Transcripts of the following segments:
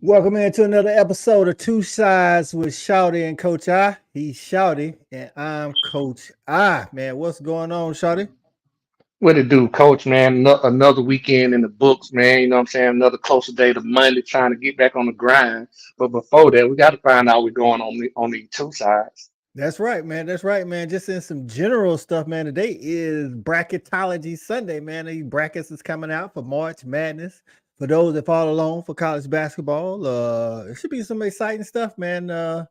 Welcome into another episode of Two Sides with Shawty and Coach I. He's Shawty and I'm Coach I. Man, what's going on, Shawty? What it do, coach, man? Another weekend in the books, man. You know what I'm saying? Another closer day to Monday, trying to get back on the grind. But before that, we got to find out what's going on the two sides. That's right, man. That's right, man. Just in some general stuff, man. Today is Bracketology Sunday, man. These brackets is coming out for March Madness. For those that follow along for college basketball, it should be some exciting stuff, man. The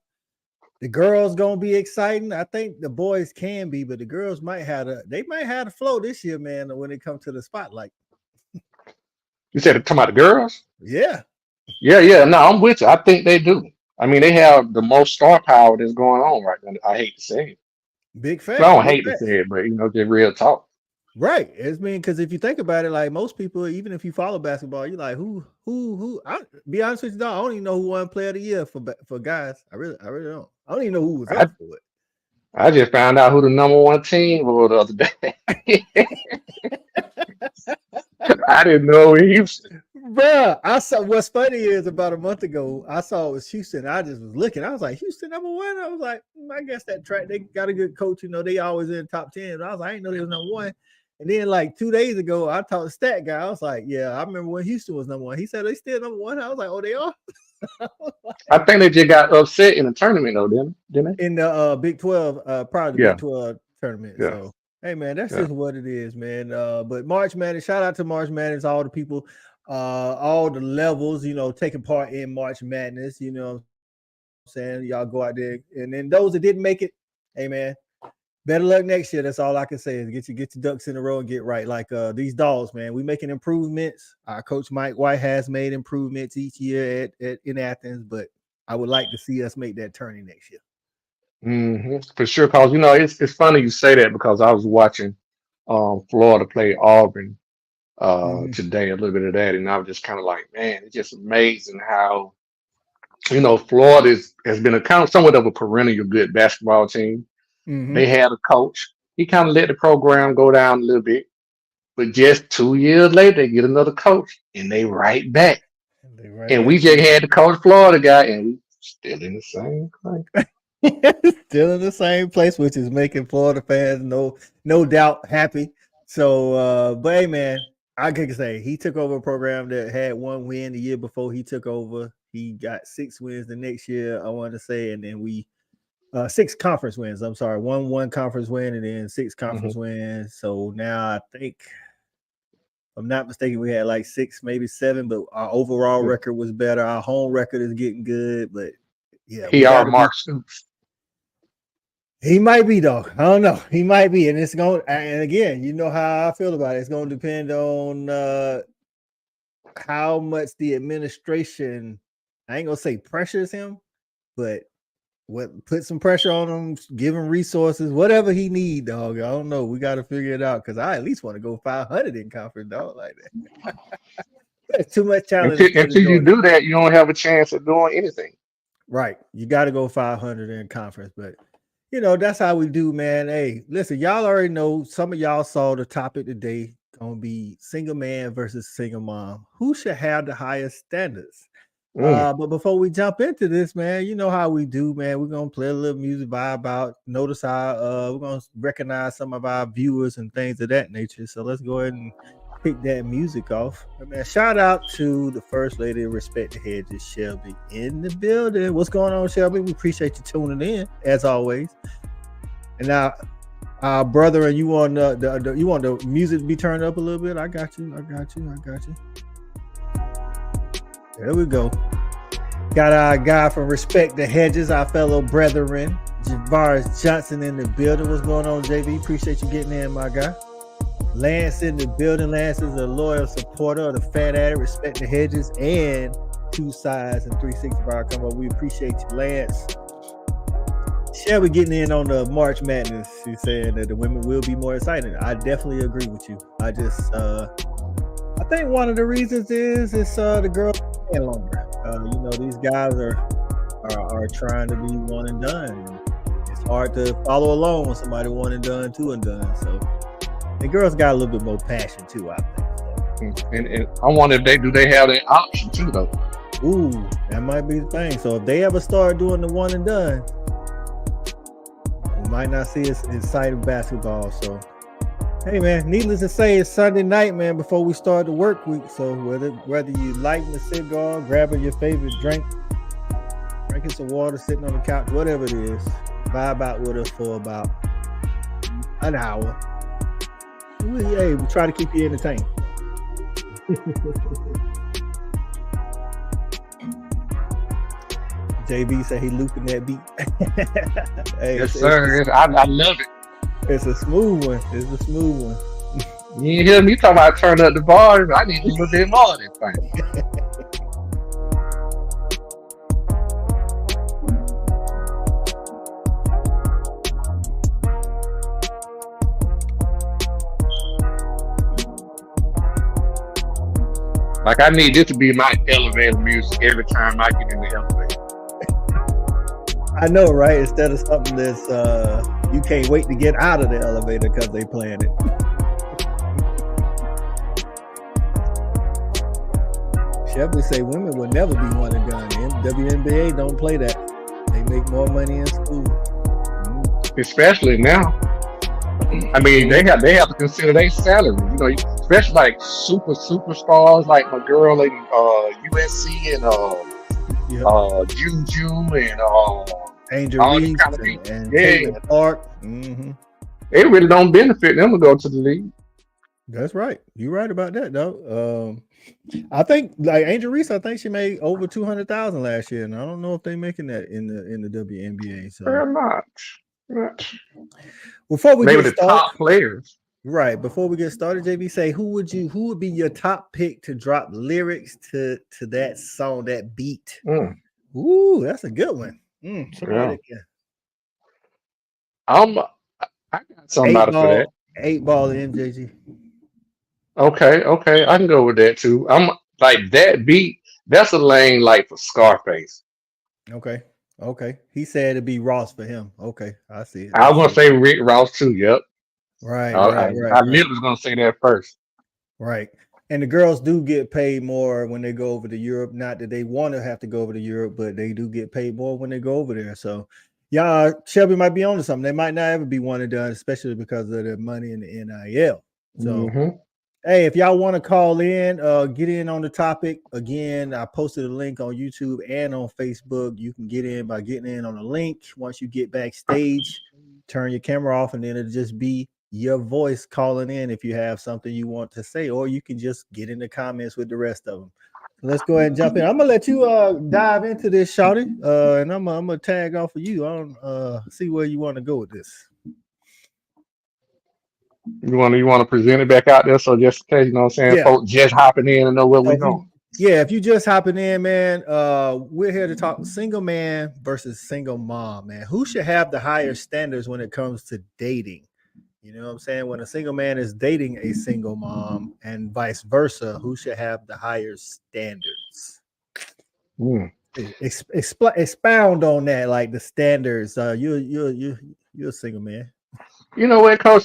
girls gonna be exciting. I think the boys can be, but the girls might have the flow this year, man, when it comes to the spotlight. You said talking about the girls? Yeah, Yeah. No, I'm with you. I think they do. I mean, they have the most star power that's going on right now. I hate to say it. big Well, facts, I don't big hate to facts. say it, but just real talk. Right. It's mean because if you think about it, like most people, even if you follow basketball, you're like, who? I be honest with you, dog, I don't even know who won Player of the Year for guys. I really don't. I don't even know who was I up for I just found out who the number one team was the other day. I didn't know Houston. it. Bruh, I saw what's funny is about a month ago, I saw it was Houston. I just was looking. I was like, Houston number one. I was like, I guess that track, they got a good coach. They always in top 10. I was like, I didn't know they was number one. And then like 2 days ago, I talked to stat guy. I was like, yeah, I remember when Houston was number one. He said they still number one. I was like, oh, they are. I think they just got upset in the tournament, though, didn't In the Big 12, probably they? the Yeah, Big 12 tournament. yeah, So hey man, that's yeah. just what it is, man. But March Madness, shout out to March Madness, all the people, all the levels, taking part in March Madness, what I'm saying? Y'all go out there. And then those that didn't make it, hey man, better luck next year. That's all I can say is get your ducks in a row and get right. Like these dogs, man. We making improvements. Our coach Mike White has made improvements each year in Athens, but I would like to see us make that turning next year. For sure. Cause it's funny you say that because I was watching Florida play Auburn Mhm. today, a little bit of that, and I was just kind of like, man, it's just amazing how Florida has been a kind of somewhat of a perennial good basketball team. They Mhm. had a coach. He kind of let the program go down a little bit, but just 2 years later, they get another coach and they right back. They right And back we to just had the coach Florida guy, and we still in the same place. still in the same place, which is making Florida fans no doubt happy. So, but hey, man, I could say he took over a program that had one win the year before he took over. He got 6 wins the next year, I want to say, and then we six conference wins. I'm sorry, one conference win and then six Hmm. conference wins. So now I think, if I'm not mistaken, we had like six, maybe seven, but our overall record was better. Our home record is getting good, but yeah, we He got are to be. Mark Stoops. He might be though. I don't know. He might be, and it's going. And again, you know how I feel about it. It's going to depend on how much the administration. I ain't gonna say pressures him, but what put some pressure on him, give him resources, whatever he need, dog. I don't know. We got to figure it out because I at least want to go 500 in conference, dog. Like that. That's too much talent in Until the state of until you Georgia. do that, you don't have a chance of doing anything. Right. You got to go 500 in conference, but that's how we do, man. Hey, listen, y'all already know. Some of y'all saw the topic today. Gonna be single man versus single mom. Who should have the highest standards? Mm. But before we jump into this, man, you know how we do, man. We're gonna play a little music vibe out. Notice how we're gonna recognize some of our viewers and things of that nature. So let's go ahead and kick that music off. Man, shout out to the first lady of Respect the Hedges, Shelby, in the building. What's going on, Shelby? We appreciate you tuning in as always. And now, brother, and you want you want the music to be turned up a little bit? I got you. There we go. Got our guy from Respect the Hedges, our fellow brethren, Javaris Johnson in the building. What's going on, JB? Appreciate you getting in, my guy. Lance in the building. Lance is a loyal supporter of the Fat Addict, Respect the Hedges, and 2Sides and 365 Convo. We appreciate you, Lance. Shelby getting in on the March Madness. She's saying that the women will be more excited. I definitely agree with you. I think one of the reasons is it's the girls playing longer. These guys are trying to be one and done. It's hard to follow along when somebody one and done, two and done. So the girls got a little bit more passion too, I think. And I wonder if they have that option too though. Ooh, that might be the thing. So if they ever start doing the one and done, we might not see us exciting basketball. So hey man, needless to say, it's Sunday night, man, before we start the work week. So whether you lighting a cigar, grabbing your favorite drink, drinking some water, sitting on the couch, whatever it is, vibe out with us for about an hour. We try to keep you entertained. JB said he looping that beat. Hey, Yes, sir. I love it. It's a smooth one. You hear me talking about turn up the bar? I need a little bit more of this thing. Like, I need this to be my elevator music every time I get in the elevator. I know, right? Instead of something that's you can't wait to get out of the elevator because they playing it. Shelby say women will never be one and done. WNBA don't play that. They make more money in school. Especially now. I mean, they have to consider their salary. You know, especially like superstars like my girl in USC and Juju and Angel Reese and Caitlin Clark. Mm-hmm. It really don't benefit them to go to the league. That's right. You're right about that, though. I think like Angel Reese, I think she made over 200,000 last year, and I don't know if they're making that in the WNBA. So very much. Before we maybe get the top players. Right. Before we get started, JB, say who would be your top pick to drop lyrics to that song, that beat? Ooh, that's a good one. Yeah. I got somebody for that. 8 Ball MJG. Okay, I can go with that too. I'm like that beat. That's a lane like for Scarface. Okay. He said it'd be Ross for him. Okay, I see it. I was gonna say Rick Ross too. Yep. Right. I knew I was gonna say that first. Right. And the girls do get paid more when they go over to Europe. Not that they want to have to go over to Europe, but they do get paid more when they go over there. So, yeah, Shelby might be onto something. They might not ever be one and done, especially because of the money in the NIL. So, hey, if y'all want to call in, get in on the topic. Again, I posted a link on YouTube and on Facebook. You can get in by getting in on the link. Once you get backstage, turn your camera off, and then it'll just be your voice calling in if you have something you want to say, or you can just get in the comments with the rest of them. Let's go ahead and jump in. I'm gonna let you dive into this, Shawty, and I'm gonna tag off of you. I don't see where you want to go with this. You want to present it back out there, so just in case, you know what I'm saying, folks just hopping in and know where we're going. If you just hopping in, man, we're here to talk single man versus single mom, man. Who should have the higher standards when it comes to dating? You know what I'm saying? When a single man is dating a single mom and vice versa, who should have the higher standards? Expound on that, like the standards. You're a single man. You know what, Coach?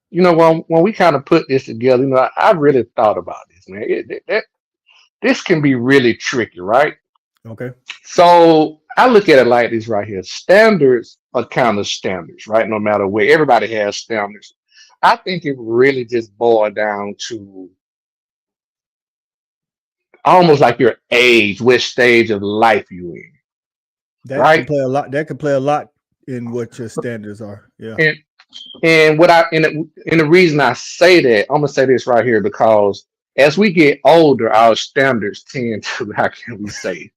When we kind of put this together, you know, I really thought about this, man. This can be really tricky, right? Okay. So I look at it like this right here. Standards are kind of standards, right? No matter where, everybody has standards. I think it really just boiled down to almost like your age, which stage of life you in. That can play a lot. That can play a lot in what your standards are. Yeah. And the reason I say that, I'm gonna say this right here, because as we get older, our standards tend to, how can we say,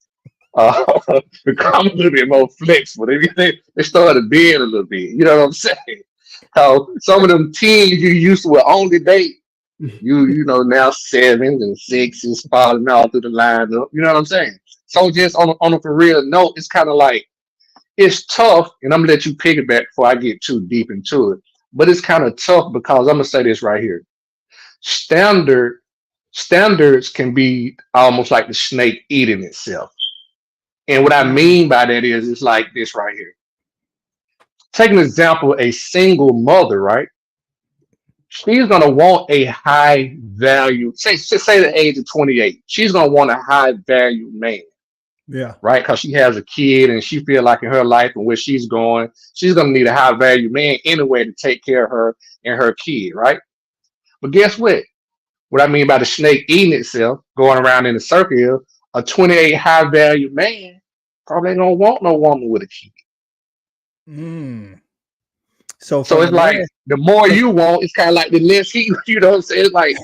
become a little bit more flexible. They started being a little bit, you know what I'm saying? How some of them teens you used to will only date, you know, now 7s and 6s falling all through the lineup. You know what I'm saying? So just on a for real note, it's kind of like, it's tough, and I'm gonna let you piggyback before I get too deep into it. But it's kind of tough because I'm gonna say this right here. Standards can be almost like the snake eating itself. And what I mean by that is, it's like this right here. Take an example, a single mother, right? she's gonna want a high value. Say the age of 28. She's gonna want a high value man, Yeah. right? Because she has a kid and she feel like in her life and where she's going, she's gonna need a high value man anyway to take care of her and her kid, right? But guess what? What I mean by the snake eating itself, going around in a circle, is a 28 high value man probably ain't gonna want no woman with a kid. Mm. So So from it's the like man, the more so you want, it's kind of like the less he, you know what I'm saying? It's like,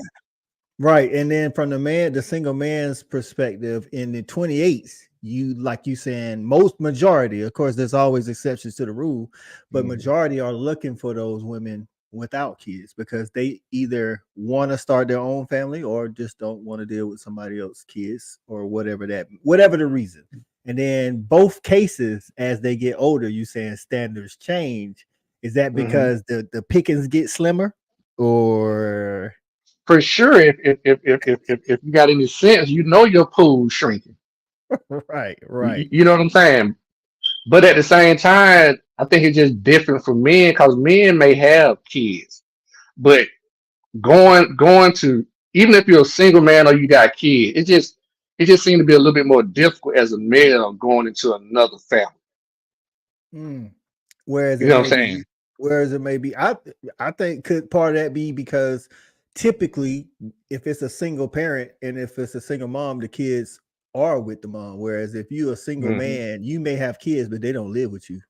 right, and then from the man, the single man's perspective, in the 28s, you like you saying most majority, of course, there's always exceptions to the rule, but mhm, majority are looking for those women without kids because they either want to start their own family or just don't want to deal with somebody else's kids or whatever the reason. And then both cases, as they get older, you saying standards change. Is that mhm. because the pickings get slimmer, or For sure, if you got any sense, you know your pool's shrinking. right, You, right. you know what I'm saying? But at the same time, I think it's just different for men because men may have kids, but going to even if you're a single man or you got kids, it just seems to be a little bit more difficult as a male going into another family. Mm. Whereas You it know what may I'm be, saying? I think could part of that be because typically, if it's a single parent and if it's a single mom, the kids are with the mom. Whereas if you're a single Hmm. man, you may have kids, but they don't live with you.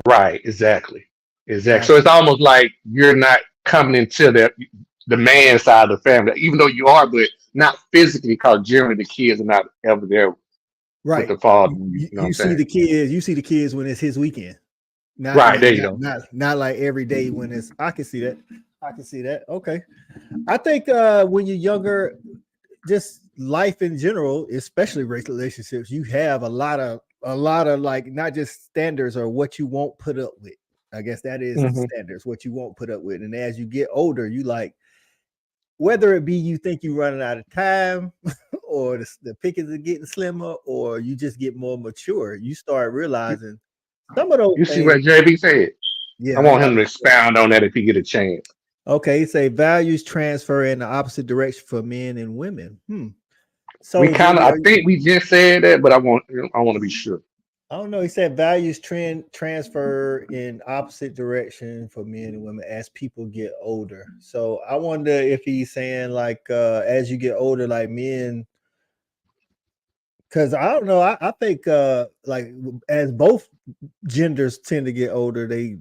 Right, exactly. Exactly. So Got it's you. almost like you're not coming into the man side of the family, even though you are, but not physically, because generally the kids are not ever there with Right. the father. You, You you, know what you I'm see saying? the kids. You see the kids when it's his weekend. Not Right, not there you not go. not not like every day when it's. I can see that. I can see that. Okay. I think when you're younger, just life in general, especially race relationships, you have a lot of like not just standards or what you won't put up with. I guess that is the Hmm. standards, what you won't put up with. And as you get older, you like whether it be you think you're running out of time or the pickings are getting slimmer or you just get more mature, you start You, realizing some of those you see things. what JB said? I Yeah, I'm want about him to expound on that if he get a chance. okay. Say values transfer in the opposite direction for men and women. We So kind of, JB, I think we just said that, but I want to be sure. I don't know. He said values transfer in opposite direction for men and women as people get older. So I wonder if he's saying like as you get older, like men, because I don't know. I think like as both genders tend to get older, they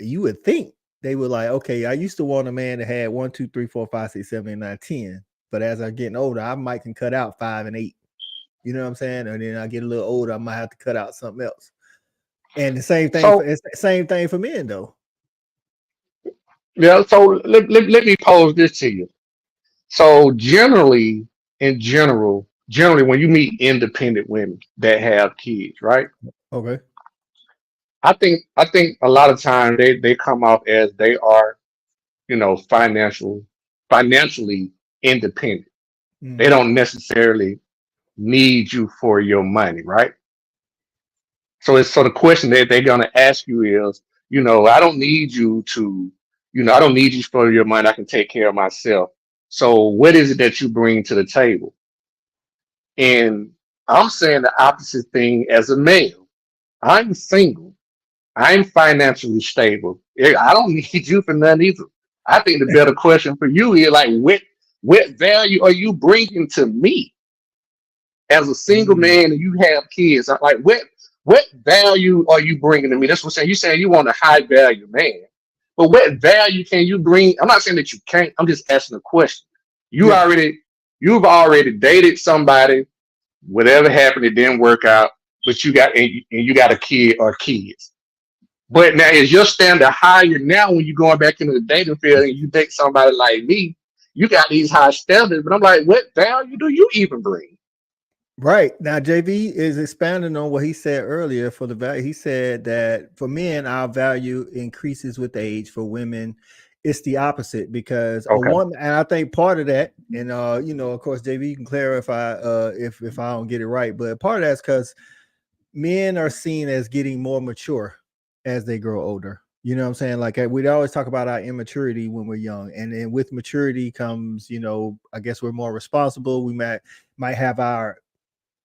you would think they were like, okay, I used to want a man that had 1, 2, 3, 4, 5, 6, 7, 8, 9, 10. But as I getting older, I might can cut out 5 and 8. You know what I'm saying? And then I get a little older, I might have to cut out something else. And the same thing for So it's the same thing for men though. yeah, so let me pose this to you. So generally, in generally when you meet independent women that have kids, right? Okay. I think a lot of times they come off as they are, financially independent. They Mm-hmm. don't necessarily need you for your money, right? So the question that they're gonna ask you is, I don't need you to, I don't need you for your money. I can take care of myself. So what is it that you bring to the table? And I'm saying the opposite thing as a male. I'm single. I'm financially stable. I don't need you for nothing either. I think the better question for you is like, what value are you bringing to me as a single Mm. man and you have kids? I'm like, what value are you bringing to me? That's what I'm saying. You saying you want a high value man, but what value can you bring? I'm not saying that you can't. I'm just asking a question. You Yeah. already, you've already dated somebody. Whatever happened, it didn't work out. But you got a kid or kids. But now is your standard higher now when you're going back into the dating field and you date somebody like me? You got these high standards, but I'm like, what value do you even bring? Right. Now JV is expanding on what he said earlier for the value. He said that for men, our value increases with age. For women, it's the opposite because a Okay. woman, and I think part of that, and of course, JV, you can clarify if I don't get it right, but part of that's because men are seen as getting more mature as they grow older. You know what I'm saying? Like we always talk about our immaturity when we're young, and then with maturity comes, I guess we're more responsible. We might have our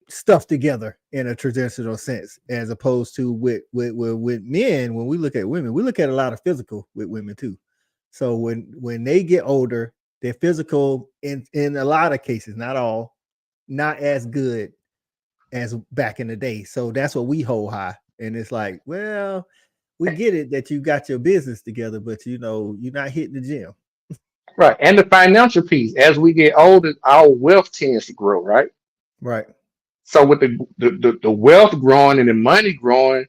stuff together in a traditional sense, as opposed to with men. When we look at women, we look at a lot of physical with women too. So when they get older, their physical in a lot of cases, not all, not as good as back in the day. So that's what we hold high. And it's like, well, we get it that you got your business together, but you're not hitting the gym. Right. And the financial piece, as we get older, our wealth tends to grow, right? Right. So with the wealth growing and the money growing,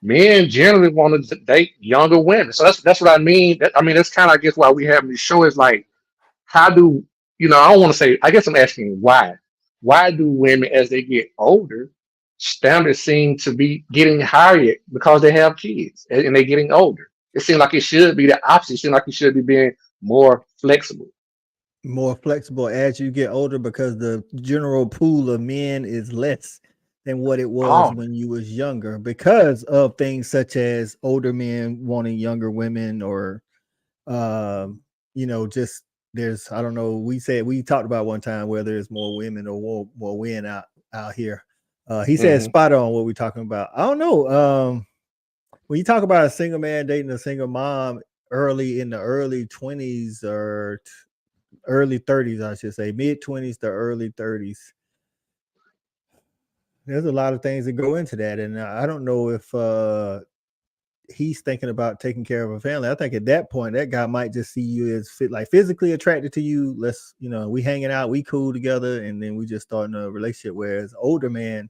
men generally want to date younger women. So that's what I mean. I mean, that's kind of, I guess, why we have this show is like, how do, I don't want to say, I guess I'm asking why. Why do women, as they get older, standards seem to be getting higher because they have kids and they're getting older? It seems like it should be the opposite. It seems like it should be being more flexible. More flexible as you get older because the general pool of men is less than what it was Oh, when you was younger because of things such as older men wanting younger women or just there's I don't know, we talked about one time where there's more women or more men out here. He said hmm spot on what we're talking about. I don't know. When you talk about a single man dating a single mom early in the early 20s or early 30s, I should say, mid 20s to early 30s. There's a lot of things that go into that, and I don't know if he's thinking about taking care of a family. I think at that point, that guy might just see you as like physically attracted to you. Let's, we hanging out, we cool together, and then we just starting a relationship. Whereas older man,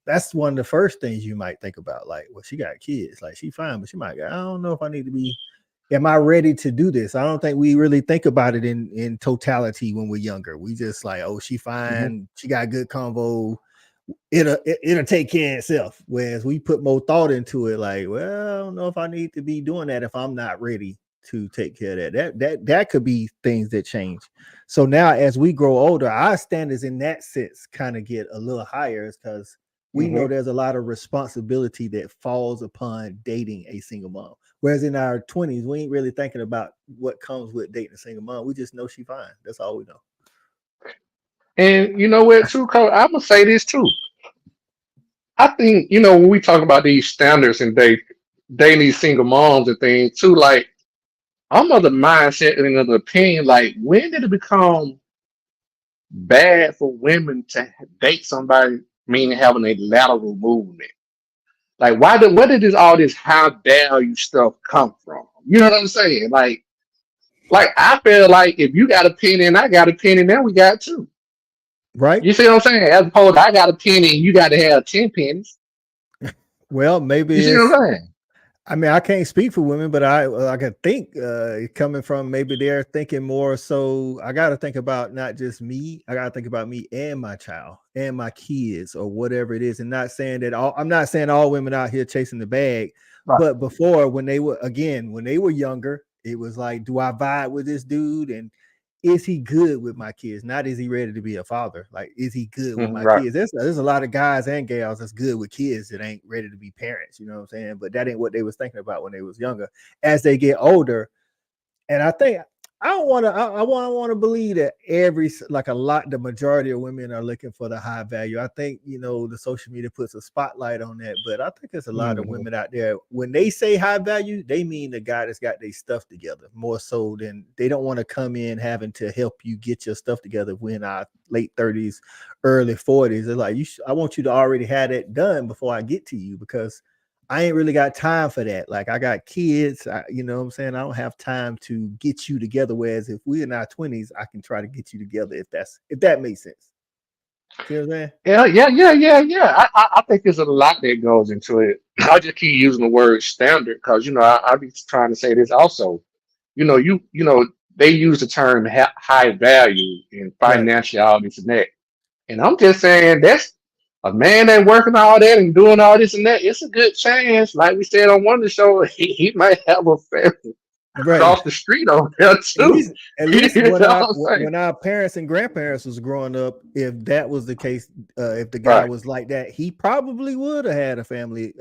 that's one of the first things you might think about. Like, well, she got kids, like she fine, but she might go, I don't know if I need to be. Am I ready to do this? I don't think we really think about it in totality when we're younger. We just like, oh, she hmm fine, she got good convo. It'll take care of itself. Whereas we put more thought into it, like, well, I don't know if I need to be doing that if I'm not ready to take care of that. That could be things that change. So now as we grow older, our standards in that sense kind of get a little higher because we know hmm there's a lot of responsibility that falls upon dating a single mom. Whereas in our 20s, we ain't really thinking about what comes with dating a single mom. We just know she fine. That's all we know. And you know what, too, Cole? I'm gonna say this too. I think when we talk about these standards and dating these single moms and things too, like I'm of the mindset and of the opinion, like when did it become bad for women to date somebody, meaning having a lateral movement? Like where did all this high value stuff come from? You know what I'm saying? Like I feel like if you got a penny and I got a penny, now we got two. Right? You see what I'm saying? As opposed to I got a penny and you got to have 10 pennies. Well, maybe You see what it's I'm saying? I mean, I can't speak for women, but I can think coming from maybe they're thinking more. So I got to think about not just me. I got to think about me and my child and my kids or whatever it is. And not saying that I'm not saying all women out here chasing the bag, Right. but before when they were younger, it was like, do I vibe with this dude? And is he good with my kids? Not is he ready to be a father? Like, is he good with my Right. kids? There's a lot of guys and gals that's good with kids that ain't ready to be parents. You know what I'm saying? But that ain't what they was thinking about when they was younger. As they get older, and I think I don't want to. I want to believe that the majority of women are looking for the high value. I think the social media puts a spotlight on that, but I think there's a lot of hmm women out there when they say high value, they mean the guy that's got their stuff together more so than they don't want to come in having to help you get your stuff together when our late 30s, early 40s. They're like, I want you to already have that done before I get to you because I ain't really got time for that. Like I got kids, you know what I'm saying? I don't have time to get you together. Whereas if we're in our 20s, I can try to get you together if that makes sense. See what I'm saying? Yeah. I think there's a lot that goes into it. I just keep using the word standard because I be trying to say this also. They use the term high value and Right. financial all this and that, and I'm just saying that's a man that working all that and doing all this and that. It's a good chance, like we said on one of the show, he might have a family. Right. across the street over there too. At least You know what I'm saying? when our parents and grandparents was growing up, if that was the case, if the guy Right. was like that, he probably would have had a family,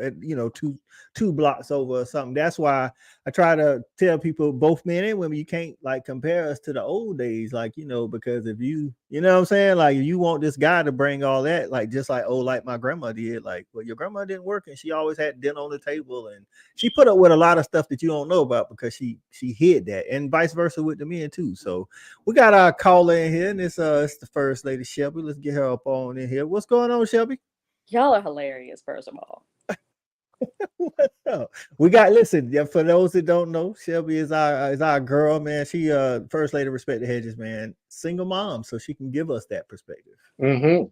two blocks over or something. That's why I try to tell people, both men and women, you can't like compare us to the old days, because if you know what I'm saying, like if you want this guy to bring all that, like just like my grandma did, like, well, your grandma didn't work and she always had dinner on the table and she put up with a lot of stuff that you don't know about because she hid that, and vice versa with the men too. So we got our caller in here, and it's the first lady Shelby. Let's get her up on in here. What's going on, Shelby? Y'all are hilarious, first of all. What's up? We got for those that don't know, Shelby is our girl, man. She first lady Respect the Hedges, man. Single mom, so she can give us that perspective. Mm-hmm.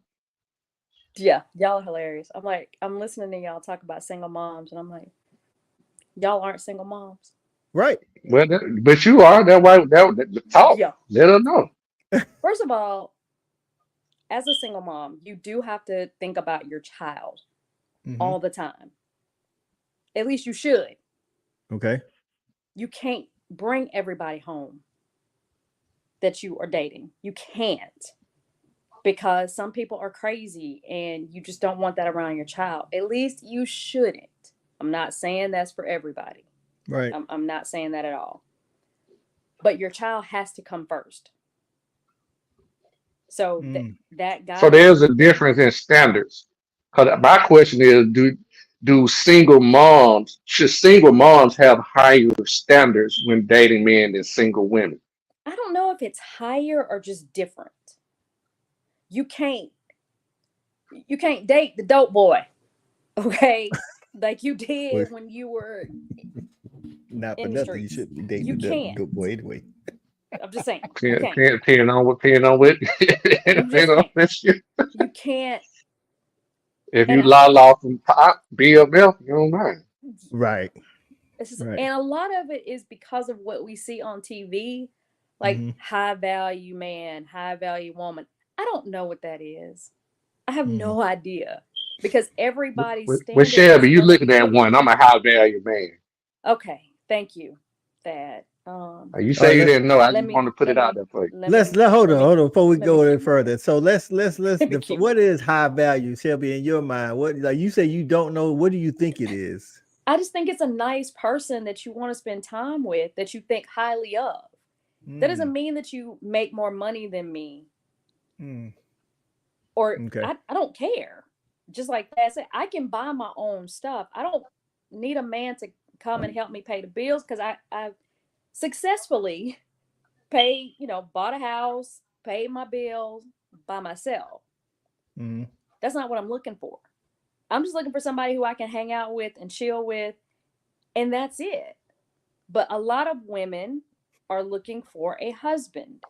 Yeah, y'all are hilarious. I'm listening to y'all talk about single moms, and I'm like, y'all aren't single moms. Right. Well, but you are. That why that talk. Yeah. Let her know. First of all, as a single mom, you do have to think about your child all the time. At least you should. Okay. You can't bring everybody home that you are dating. You can't. Because some people are crazy and you just don't want that around your child. At least you shouldn't. I'm not saying that's for everybody. Right. I'm not saying that at all. But your child has to come first. So that guy. So there's a difference in standards. Because my question is, should single moms have higher standards when dating men than single women? I don't know if it's higher or just different. You can't date the dope boy, okay? Like you did when you were not for nothing. You shouldn't be dating you the can't. dope boy anyway. I'm just saying. Depending on what. You can't. If you la from pop, BMF, you don't mind. Right. And a lot of it is because of what we see on TV, like high value man, high value woman. I don't know what that is. I have no idea because everybody's With Shelby, you looking at one. I'm a high value man. Okay, thank you, Thad. You say you didn't know. I just want to put it out there for you. Hold on before we go any further. So let's what is high value, Shelby, in your mind? What, like you say you don't know, what do you think it is? I just think it's a nice person that you want to spend time with, that you think highly of. That doesn't mean that you make more money than me. Or I don't care. Just like that said, I can buy my own stuff. I don't need a man to come and help me pay the bills because I successfully bought a house, paid my bills by myself. That's not what I'm looking for. I'm just looking for somebody who I can hang out with and chill with, and that's it. But a lot of women are looking for a husband.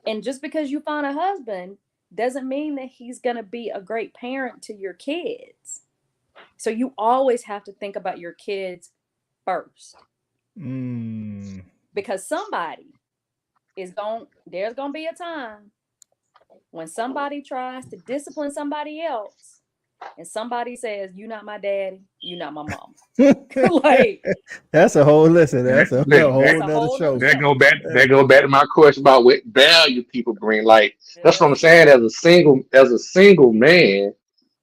And just because you find a husband doesn't mean that he's going to be a great parent to your kids. So you always have to think about your kids first. Because there's going to be a time when somebody tries to discipline somebody else and somebody says, "You're not my daddy, you're not my mom." Like, that's a whole listen. That's a whole nother show. That go back to my question about what value people bring. Like that's what I'm saying. As a single man,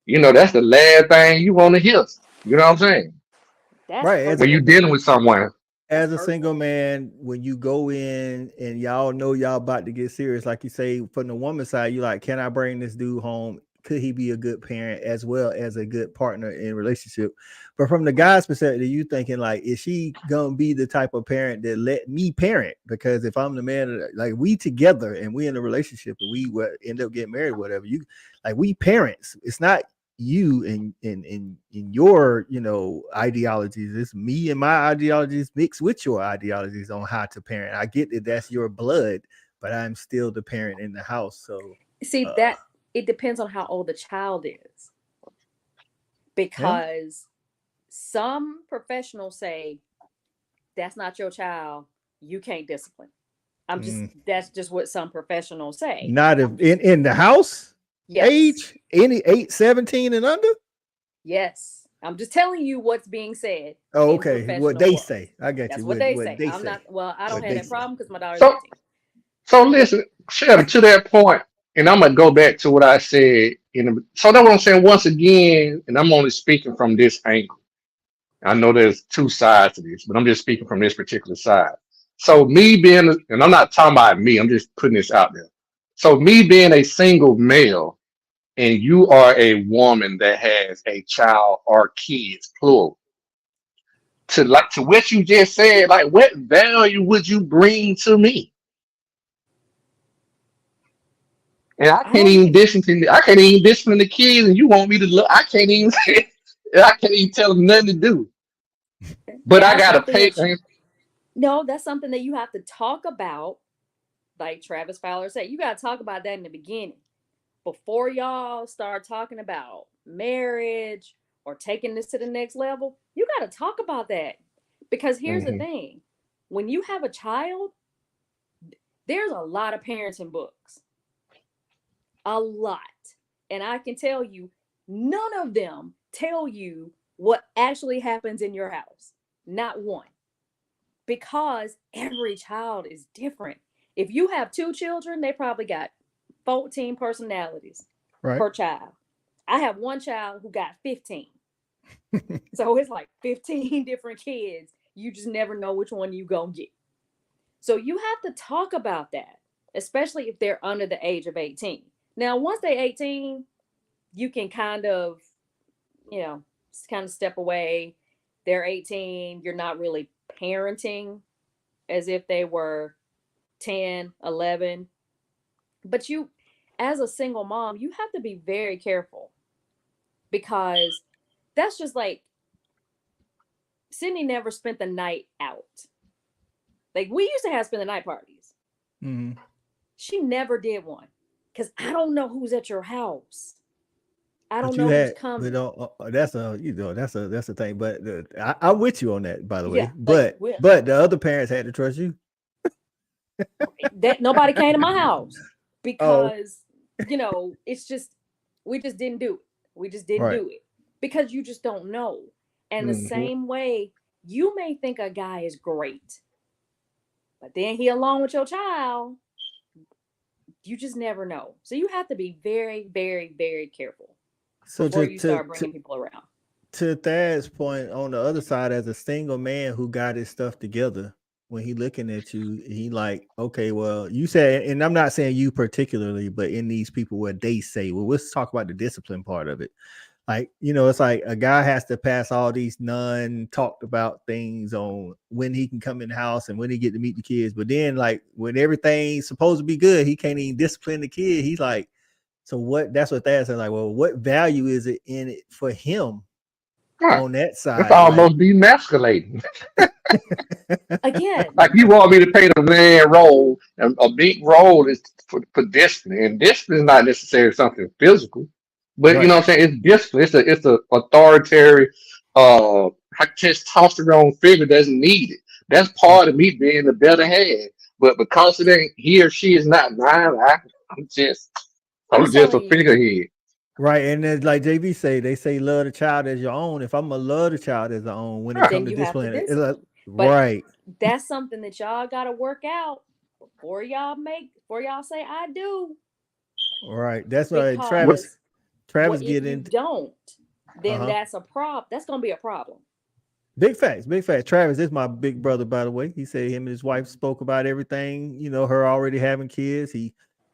that's the last thing you want to hear. You know what I'm saying? Right. When you're dealing with someone. As a single man, when you go in and y'all know y'all about to get serious, like you say, from the woman's side, you like, can I bring this dude home? Could he be a good parent as well as a good partner in a relationship? But from the guy's perspective, you thinking like, is she gonna be the type of parent that let me parent? Because if I'm the man, like we together and we in a relationship and we end up getting married, whatever, we parents. It's not you in your ideologies. It's me and my ideologies mixed with your ideologies on how to parent. I get that that's your blood, but I'm still the parent in the house. So see that it depends on how old the child is, because some professionals say that's not your child, you can't discipline. That's just what some professionals say. Not if in the house. Yes. Age, any 17 and under? Yes. I'm just telling you what's being said Oh, in okay. What professional they world. say. I got That's you. what they What say. they I'm say. not. Well, I don't What have they that say. problem because my daughter's So 18. so listen, Shelly, to that point, and I'm gonna go back to what I said so that's what I'm saying once again, and I'm only speaking from this angle. I know there's two sides to this, but I'm just speaking from this particular side. So me being, and I'm not talking about me, I'm just putting this out there. So me being a single male, and you are a woman that has a child or kids, plural. To what you just said, like what value would you bring to me? And I don't. I can't even discipline the kids, and you want me to look. I can't even I can't even tell them nothing to do. But I That's gotta something pay. that no. That's something that you have to talk about. Like Travis Fowler said, you got to talk about that in the beginning before y'all start talking about marriage or taking this to the next level. You got to talk about that because here's the Mhm. thing: when you have a child, there's a lot of parenting books, a lot, and I can tell you, none of them tell you what actually happens in your house. Not one, because every child is different. If you have two children, they probably got 14 personalities Right. per child. I have one child who got 15. So it's like 15 different kids. You just never know which one you gonna get. So you have to talk about that, especially if they're under the age of 18. Now, once they're 18, you can kind of, you know, kind of step away. They're 18. You're not really parenting as if they were 10, 11. But you, as a single mom, you have to be very careful because that's just like Sydney never spent the night out. Like we used to have spend the night parties. Mhm. She never did one because I don't know who's at your house. I But don't you know who's had, but coming. that's a, that's a thing. But I'm with you on that, by the Yeah, way. like But the other parents had to trust you. that nobody came to my house Oh, because it's just we just didn't do it. We just didn't right. do it because you just don't know. And the Mhm. same way, you may think a guy is great, but then he along with your child, you just never know. So you have to be very, very, very careful So before you start bringing people around. to Thad's point, on the other side, as a single man who got his stuff together, when he looking at you, he like, okay, well, you said, and I'm not saying you particularly, but in these people where they say, well, let's talk about the discipline part of it. Like, it's like a guy has to pass all these non-talked about things on when he can come in the house and when he get to meet the kids. But then, like, when everything's supposed to be good, he can't even discipline the kid. He's like, so what? That's what Thad said. Like, well, what value is it in it for him Right. on that That's side? Like, almost demasculating. Again, Like you want me to play the man role, and a big role is for discipline, and discipline is not necessarily something physical, but you right. know what I'm saying. It's discipline. It's a authoritarian, testosterone figure doesn't need it. That's Right. part of me being the better hand. But because it ain't he or she is not mine, I'm just I'm I'm just a telling you, figurehead. Right. And then like JV say, they say love the child as your own. If I'm gonna love the child as their own when it Right. come then to you have to discipline, it's like, discipline. But right. that's something that y'all got to work out before y'all say I do. Right. That's why Because Travis if get you into don't, then uh-huh. that's a problem. That's gonna be a problem. Big facts, big facts. Travis is my big brother, by the way. He said him and his wife spoke about everything, her already having kids.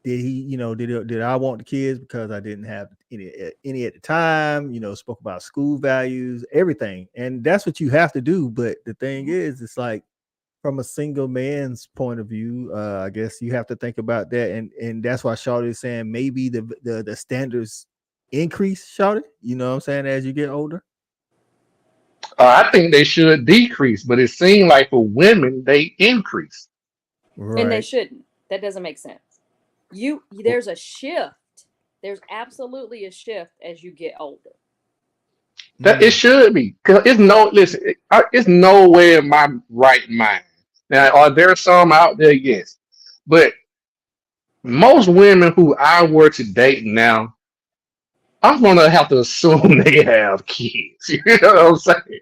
Did I want the kids because I didn't have any at the time, spoke about school values, everything. And that's what you have to do. But the thing is, it's like from a single man's point of view, I guess you have to think about that. And that's why Shawty is saying maybe the standards increase, Shawty, you know what I'm saying, as you get older. I think they should decrease, but it seemed like for women they increase. And they Right. shouldn't. That doesn't make sense. There's a shift. There's absolutely a shift as you get older. That it Mm. should be, because it's no listen. It's nowhere in my right mind. Now, are there some out there? Yes, but most women who I were to date now, I'm gonna have to assume they have kids. You know what I'm saying?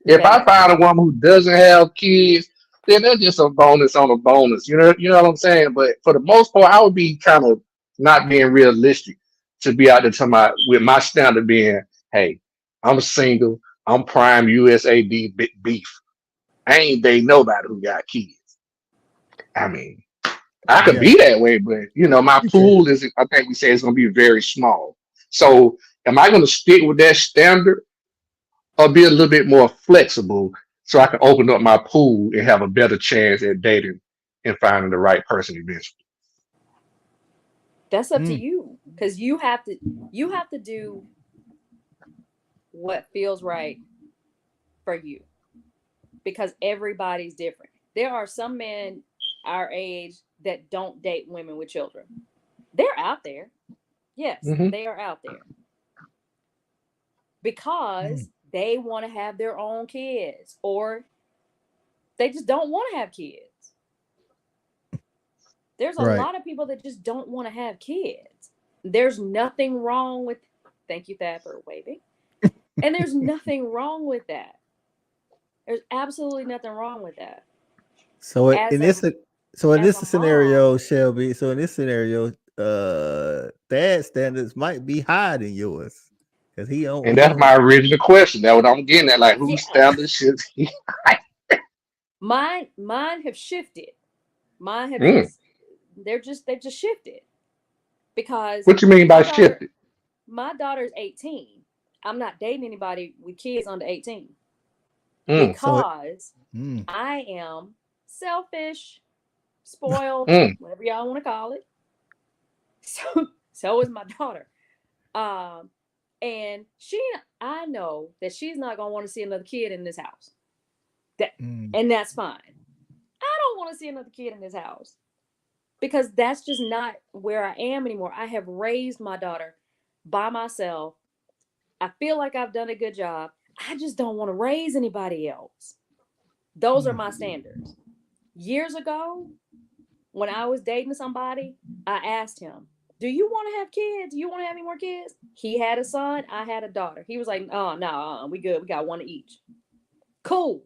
If I Facts. find a woman who doesn't have kids, then that's just a bonus on a bonus. You know what I'm saying? But for the most part, I would be kind of not being realistic to be out there talking about with my standard being, hey, I'm single, I'm prime USAD beef. I ain't dating nobody who got kids. I mean, I could Yeah, be that way, but my you can. pool is, I think we say it's gonna be very small. So am I gonna stick with that standard or be a little bit more flexible so I can open up my pool and have a better chance at dating and finding the right person eventually? That's up to Mm, you because you have to do what feels right for you because everybody's different. There are some men our age that don't date women with children. They're out there. Yes, Hmm. they are out there mm. because they want to have their own kids or they just don't want to have kids. There's a Right. lot of people that just don't want to have kids. There's nothing wrong with, thank you, Thad, for waving. And there's nothing wrong with that. There's absolutely nothing wrong with that. So As in a this so in as this a mom, scenario, Shelby. So in this scenario, Thad's standards might be higher than yours because And he that's don't. my original question. That's what I'm getting at. Like, whose yeah, standards should he? mine have shifted. Mine have Mm. they've just shifted because What you mean by my daughter shifted? my daughter's 18. I'm not dating anybody with kids under 18 Mm. So because mm, I am selfish, spoiled, Mm. whatever y'all want to call it. So is my daughter. Um, and I know that she's not gonna want to see another kid in this house. That, mm, and that's fine. I don't want to see another kid in this house because that's just not where I am anymore. I have raised my daughter by myself. I feel like I've done a good job. I just don't want to raise anybody else. Those are mm, my standards. Years ago, when I was dating somebody, I asked him, "Do you want to have kids? Do you want to have any more kids?" He had a son, I had a daughter. He was like, "Oh, no, we good. We got one each." Cool.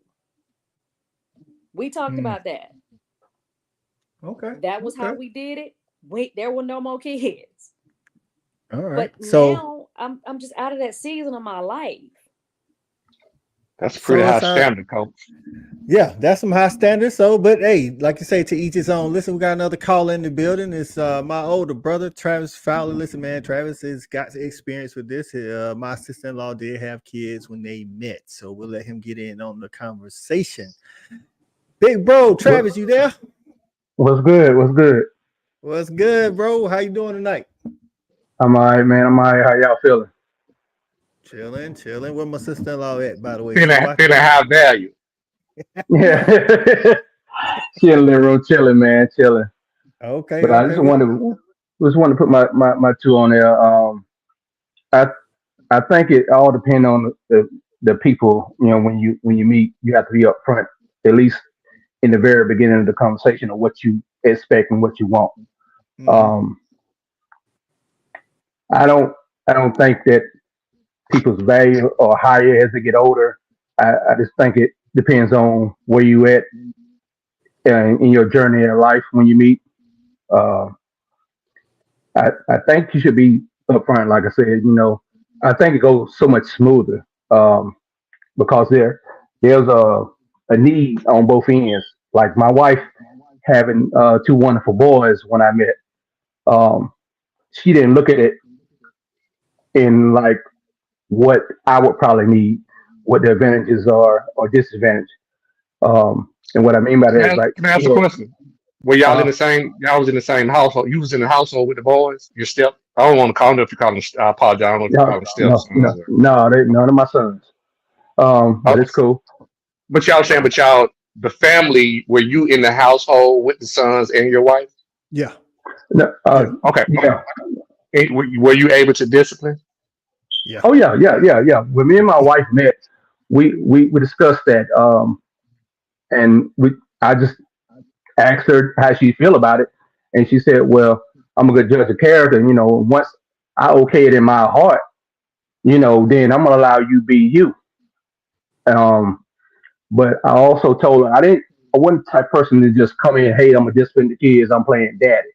We talked mm. about that. Okay. That was how Okay. we did it. Wait, there were no more kids. All right. But So now I'm just out of that season of my life. That's a pretty so high it's standard, coach. yeah, that's some high standards. So, but hey, like you say, to each his own. Listen, we got another call in the building. It's my older brother, Travis Fowler. Listen, man, Travis has got experience with this. My sister-in-law did have kids when they met, so we'll let him get in on the conversation. Big bro, What, Travis, you there? what's good? What's good? What's good, bro? How you doing tonight? I'm all right, man. I'm all right. How y'all feeling? Chilling, chilling. Where my sister-in-law at, by the way? She Feeling watching? high value. Yeah, chilling, bro. Chilling, man. Chilling. Okay, But I okay. just want to put my two on there. I I think it all depends on the people. When you meet, you have to be upfront, at least in the very beginning of the conversation, of what you expect and what you want. Mm-hmm. Um, I don't think that people's value are higher as they get older. I just think it depends on where you at in your journey in life when you meet. Uh, I think you should be upfront, like I said. I think it goes so much smoother because there's a need on both ends. Like my wife having two wonderful boys when I met, um, she didn't look at it in like what I would probably need, what the advantages are or disadvantage. And what I mean by that is like, Can I ask a yeah, question? Were y'all in uh, the same? Y'all was in the same household. You was in the household with the boys. Your step. I don't want to call them if you call them. I apologize. I don't know if you call no, them no, stepsons no, or. no, none of my sons. But Okay. it's cool. But y'all saying, but y'all, the family, were you in the household with the sons and your wife? Yeah, No, yeah, Okay. Okay. yeah. Were you able to discipline? yeah. Oh yeah, yeah, yeah, yeah. When me and my wife met, we discussed that, and I just asked her how she feel about it, and she said, "Well, I'm a good judge of character. Once I okay it in my heart, then I'm gonna allow you be you. Um, but I also told her I wasn't the type of person to just come in, hey, I'm gonna discipline the kids, I'm playing daddy.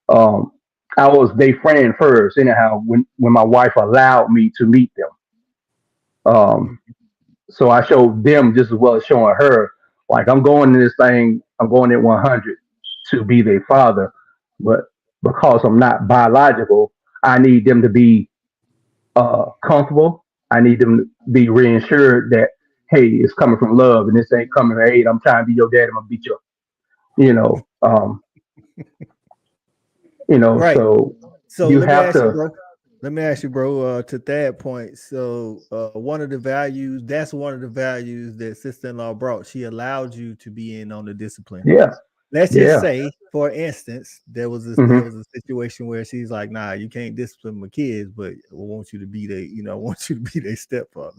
Um, I was their friend first, anyhow, when my wife allowed me to meet them. Um, so I showed them just as well as showing her, like I'm going in this thing, I'm going at 100 to be their father, but because I'm not biological, I need them to be comfortable. I need them to be reassured that hey, it's coming from love, and this ain't coming from hey, I'm trying to be your dad, I'm gonna beat you. You know, um, Right. so So you let me have ask you, to, bro. Let me ask you, bro, to that point. So one of the values, that's one of the values that sister-in-law brought. She allowed you to be in on the discipline. yeah, Let's just yeah. say, for instance, there hmm was a situation where she's like, nah, you can't discipline my kids, but I want you to be I want you to be their stepfather.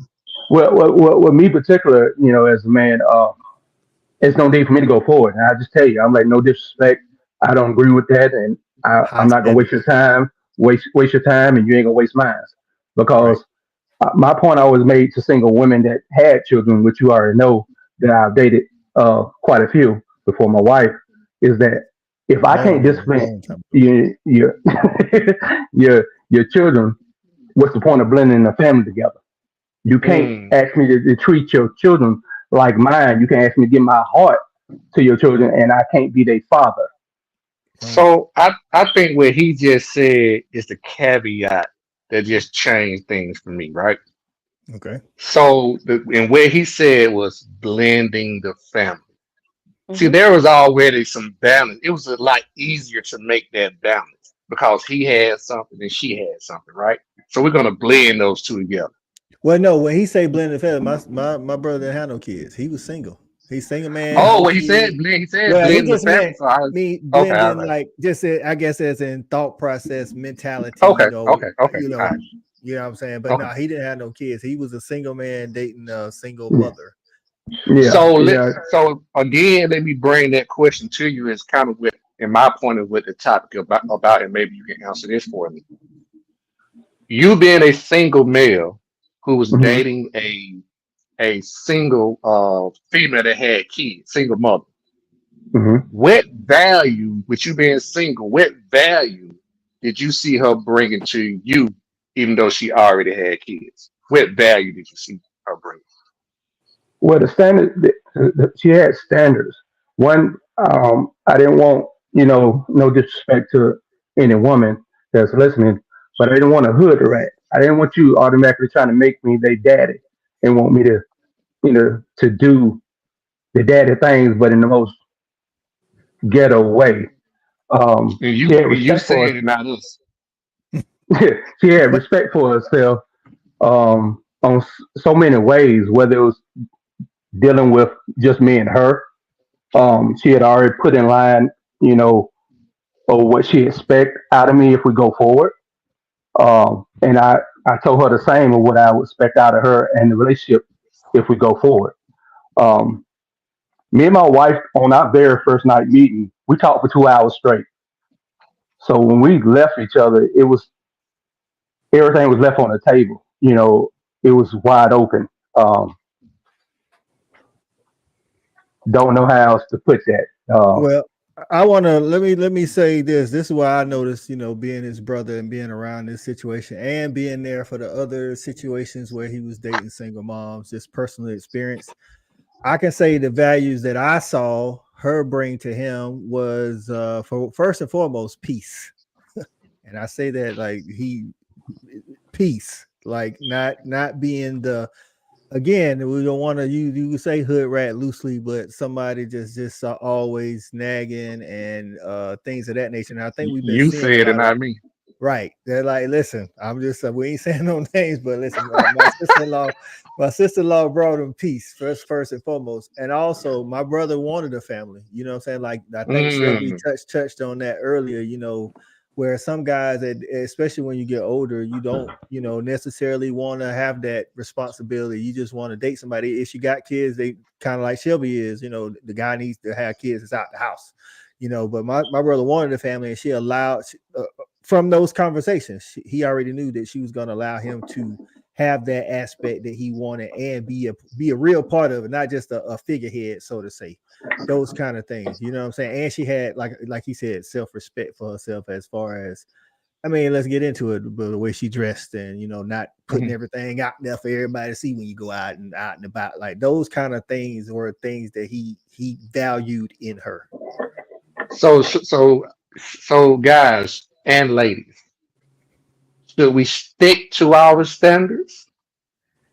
Well, me particular, as a man, it's no need for me to go forward. And I just tell you, I'm like, no disrespect. I don't agree with that, and High I'm not gonna waste standard. your time, waste your time, and you ain't gonna waste mine. Right. Because my point I always made to single women that had children, which you already know that I've dated quite a few before my wife, is that if I More can't than one, discipline long time ago. your your children, what's the point of blending the family together? You can't Mm. ask me to treat your children like mine. You can ask me to give my heart to your children, and I can't be their father. Right. So I think what he just said is the caveat that just changed things for me, right? Okay. So and where he said was blending the family. See, Hmm. there was already some balance. It was a lot easier to make that balance because he had something and she had something, right? So we're gonna blend those two together. Well, no, when he say blended family, my brother didn't have no kids. He was single. He's single man, Oh, no well, he kids. said blend. He said Well, he blend the just family. meant So I me okay, all blending, right, like just I guess as in thought process, mentality. okay, okay, okay, You all know, right, you know what I'm saying. But no, okay. he didn't have no kids. He was a single man dating a single Yeah, mother. yeah, yeah. So again, let me bring that question to you as kind of with in my point of what the topic about, and maybe you can answer this for me. You being a single male who was hmm dating a single female that had kids, single mother. hmm What value, with you being single, what value did you see her bringing to you, even though she already had kids? What value did you see her bringing? Well, the standard, she had standards. One, I didn't want, no disrespect to any woman that's listening, but I didn't want a hood rat. I didn't want you automatically trying to make me their daddy and want me to, to do the daddy things, but in the most ghetto way. And She had you respect for said us. it, not us. She had respect for herself on so many ways, whether it was dealing with just me and her. She had already put in line, you know, or what she expect out of me if we go forward. And I told her the same of what I would expect out of her and the relationship if we go forward. Um, Me and my wife on our very first night meeting, we talked for 2 hours straight. So when we left each other, it was everything was left on the table. It was wide open. Um, don't know how else to put that. Well, I want to let me say this. This is why I noticed, being his brother and being around this situation and being there for the other situations where he was dating single moms, just personal experience. I can say the values that I saw her bring to him was for first and foremost peace. And I say that like peace, like not being the again, we don't want to you say hood rat loosely, but somebody just always nagging and things of that nature. And I think we've been You seeing a said it, lot of not me. right. They're like, listen, I'm just we ain't saying no names, but listen, my sister-in-law brought him peace first and foremost, and also my brother wanted a family. You know what I'm saying? Like I think Shelby Mm. touched on that earlier. Where some guys, especially when you get older, you don't, necessarily want to have that responsibility. You just want to date somebody. If you got kids, they kind of like Shelby is, the guy needs to have kids. It's out the house, But my brother wanted a family, and she allowed. from those conversations, he already knew that she was going to allow him to have that aspect that he wanted and be a real part of it, not just a figurehead, so to say. Those kind of things, you know what I'm saying? And she had, like he said, self-respect for herself, as far as, I mean, let's get into it, but the way she dressed and, you know, not putting everything out there for everybody to see when you go out and about. Like, those kind of things were things that he valued in her. So guys and ladies, should we stick to our standards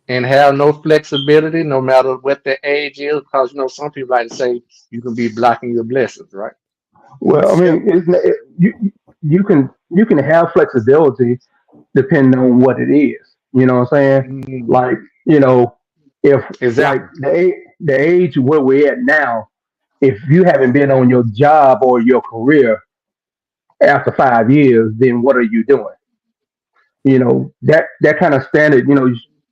and have no flexibility no matter what the age is? Because some people like to say you can be blocking your blessings, right? Well, I mean, you can have flexibility depending on what it is. You know what I'm saying? Mm, Like, if like exactly. the age where we're at now, if you haven't been on your job or your career after 5 years, then what are you doing? That kind of standard.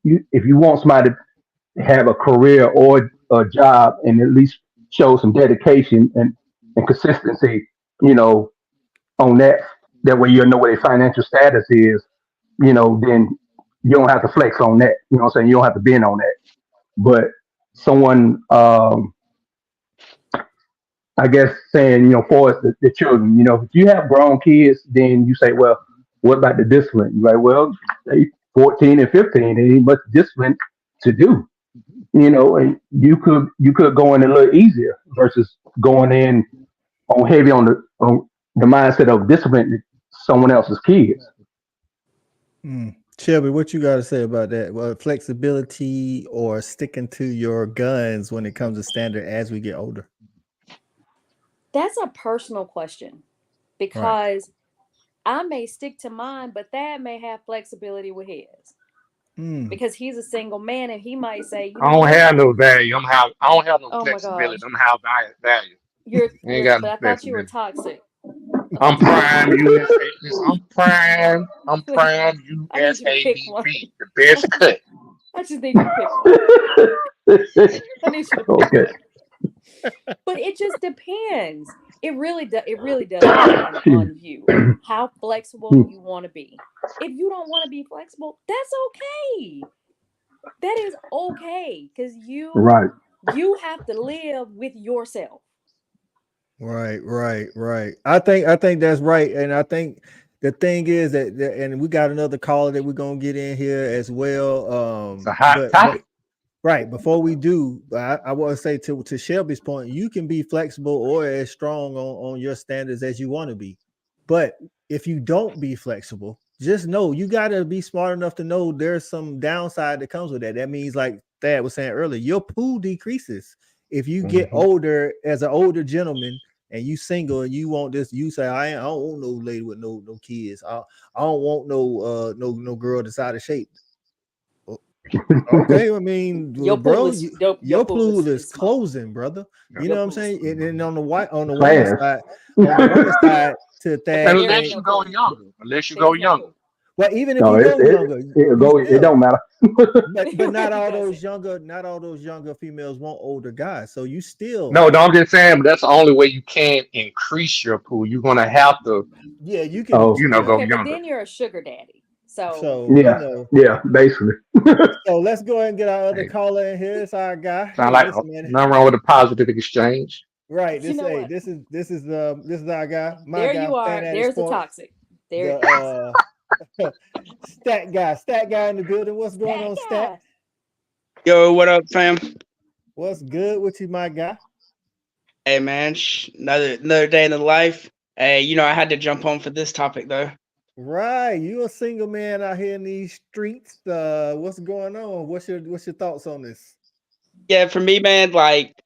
If you want somebody to have a career or a job and at least show some dedication and consistency, you know, on that way you'll know what their financial status is, then you don't have to flex on that. You know what I'm saying? You don't have to bend on that. But someone, I guess, saying, for us, the children, if you have grown kids, then you say, well, what about the discipline? You're like, well, they 14 and 15, they ain't much discipline to do. And you could go in a little easier versus going in on heavy on the mindset of discipline to someone else's kids. Shelby, what you got to say about that? Well, flexibility or sticking to your guns when it comes to standard as we get older? That's a personal question, because I may stick to mine, but Thad may have flexibility with his. Because he's a single man and he might say, I don't what? have no value. I don't have no Oh my flexibility. gosh. I don't have value. I ain't got no But I thought you were flexibility. toxic. I'm prime USA. I'm prime. I'm prime I need you to pick one. USABB. The best cut. I just need you to pick one. I need you to pick Okay. one. But it just depends. It really does depend on you, how flexible you want to be. If you don't want to be flexible, that's okay. That is okay, because Right. you have to live with yourself. Right. I think that's right, and I think the thing is that and we got another caller that we're gonna get in here as well. It's a hot topic. Right, before we do, I want to say to Shelby's point, you can be flexible or as strong on your standards as you want to be. But if you don't be flexible, just know you got to be smart enough to know there's some downside that comes with that. That means, like Thad was saying earlier, your pool decreases. If you get older as an older gentleman and you single and you want this, you say, I don't want no lady with no kids. I don't want no girl that's out of shape. Okay, I mean, Your bro, your pool is small. closing, brother. You know what I'm saying? And on the Class. woman's side, to that, Unless you go younger. Unless you go younger. well, even if No, you go younger, it don't matter. but not all those younger females want older guys. So you still, No, I'm just saying, but that's the only way you can increase your pool. You're gonna have to, yeah, you can, Oh, go Okay, but younger. then you're a sugar daddy. So yeah, basically. So let's go ahead and get our other caller in here. It's our guy. Sound like Listen, man. nothing wrong with a positive exchange. Right. You know what? This is our guy. My There guy. you are. Fan There's the Sports, toxic. There. the stat guy in the building. What's going on, Stat? Yo, what up, fam? What's good with you, my guy? Hey, man, another day in the life. Hey, I had to jump on for this topic though. Right, you a single man out here in these streets. What's going on? What's your thoughts on this? Yeah, for me, man, like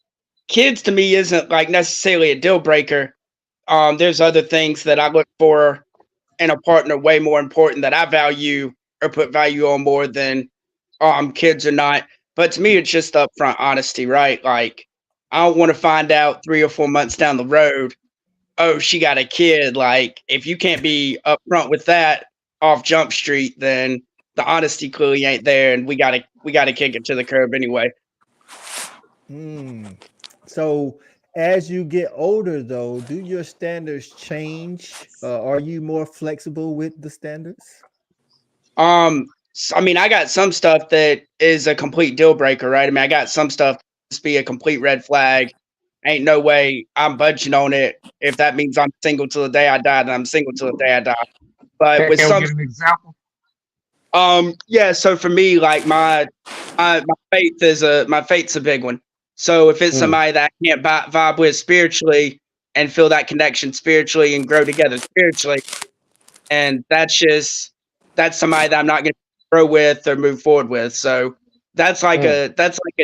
kids to me isn't like necessarily a deal breaker. There's other things that I look for in a partner way more important that I value or put value on more than kids or not. But to me, it's just upfront honesty, right? Like I don't want to find out 3 or 4 months down the road, oh, she got a kid. Like if you can't be upfront with that off Jump Street, then the honesty clearly ain't there, and we gotta kick it to the curb anyway. So As you get older, though, do your standards change? Are you more flexible with the standards? I mean, I got some stuff that is a complete deal breaker, right? I mean, I got some stuff that's be a complete red flag. Ain't no way I'm budging on it. If that means I'm single till the day I die, then I'm single till the day I die. But with Can we some, get an example? yeah. So for me, like my my faith's a big one. So if it's Mm. somebody that I can't vibe with spiritually and feel that connection spiritually and grow together spiritually, and that's somebody that I'm not going to grow with or move forward with. So that's like a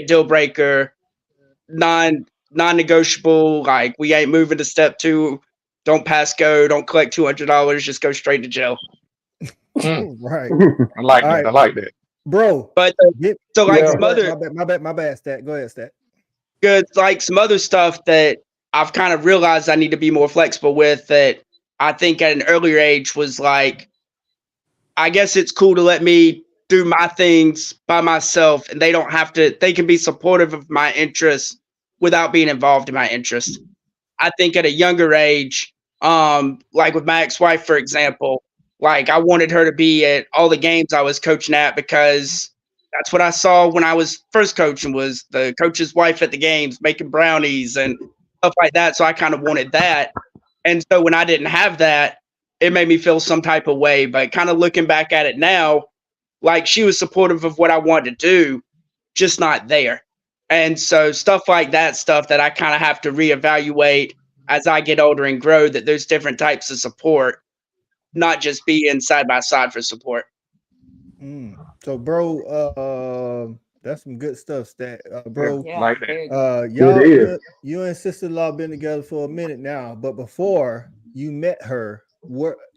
deal breaker, non-negotiable. Like we ain't moving to step 2. Don't pass go. Don't collect $200. Just go straight to jail. Right. I like All that. right. I like that. Bro. But Get, so like Yeah. some other my bad, Stat. Go ahead, Stat. good, like some other stuff that I've kind of realized I need to be more flexible with. That I think at an earlier age was like, I guess it's cool to let me do my things by myself, and they don't have to. They can be supportive of my interests without being involved in my interests. I think at a younger age, like with my ex-wife, for example, like I wanted her to be at all the games I was coaching at because that's what I saw when I was first coaching was the coach's wife at the games making brownies and stuff like that. So I kind of wanted that. And so when I didn't have that, it made me feel some type of way. But kind of looking back at it now, like she was supportive of what I wanted to do, just not there. And so stuff like that, stuff that I kind of have to reevaluate as I get older and grow, that there's different types of support, not just being side by side for support. So, bro, that's some good stuff, Stat. Bro, Yeah, Like that. very good. y'all, It is. you and sister-in-law been together for a minute now, but before you met her,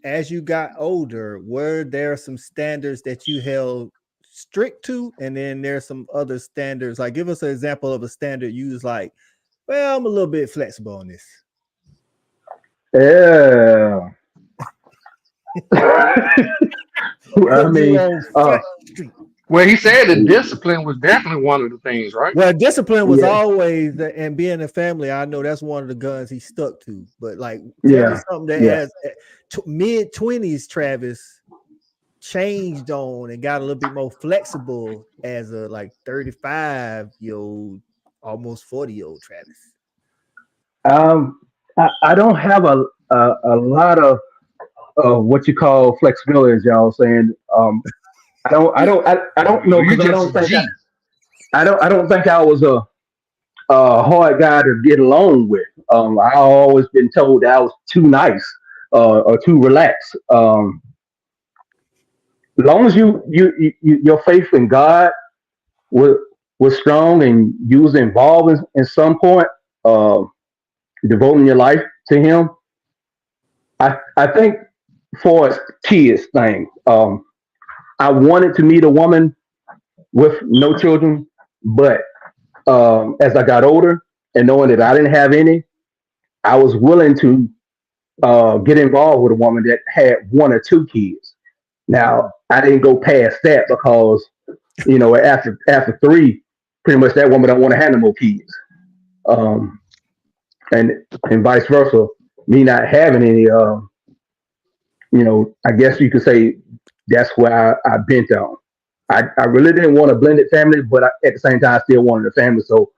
as you got older, were there some standards that you held strict to, and then there's some other standards? Like, give us an example of a standard you was like, well, I'm a little bit flexible on this. Yeah. I Put you mean, on Front Street. Well, he said the discipline was definitely one of the things, right? Well, discipline was Yeah. always and being a family. I know that's one of the guns he stuck to. But like, tell me Yeah. something that Yeah. as mid-20s Travis changed on and got a little bit more flexible as a like 35-year-old, almost 40-year-old Travis. I don't have a lot of what you call flexibility, as y'all saying. I don't know You because I just don't a think G. I don't think I was a hard guy to get along with. I always been told that I was too nice or too relaxed. As long as your faith in God was strong and you was involved in some point, uh, devoting your life to Him. I think for a kids thing, I wanted to meet a woman with no children, but as I got older and knowing that I didn't have any, I was willing to get involved with a woman that had 1 or 2 kids. Now I didn't go past that because after 3, pretty much that woman don't want to have no more kids, um, and vice versa. Me not having any, I guess you could say that's where I bent on. I really didn't want a blended family, but at the same time, I still wanted a family. So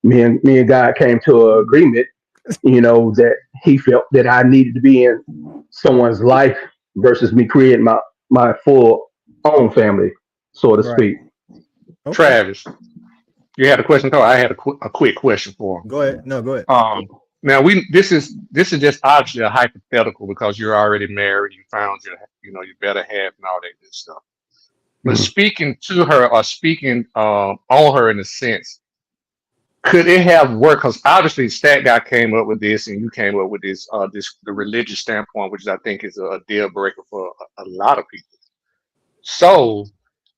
me and God came to an agreement, that He felt that I needed to be in someone's life versus me creating my full own family, so to Right. speak. Okay. Travis, you had a question? I had a quick question for him. Go ahead. No, go ahead. Now this is just obviously a hypothetical because you're already married, you found your better half and all that good stuff. But Mhm. speaking to her or speaking on her in a sense, could it have worked? Because obviously Stat Guy came up with this and you came up with this the religious standpoint, which I think is a deal breaker for a lot of people. So,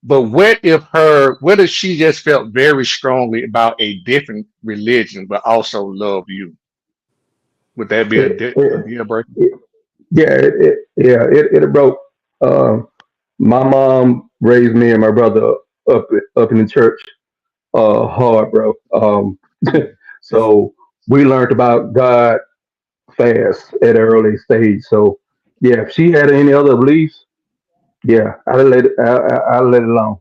but what if she just felt very strongly about a different religion, but also love you? Would that be a It, it, deal breaker? it broke. My mom raised me and my brother up in the church hard, bro. So we learned about God fast at an early stage. So yeah, if she had any other beliefs, yeah, I let it alone.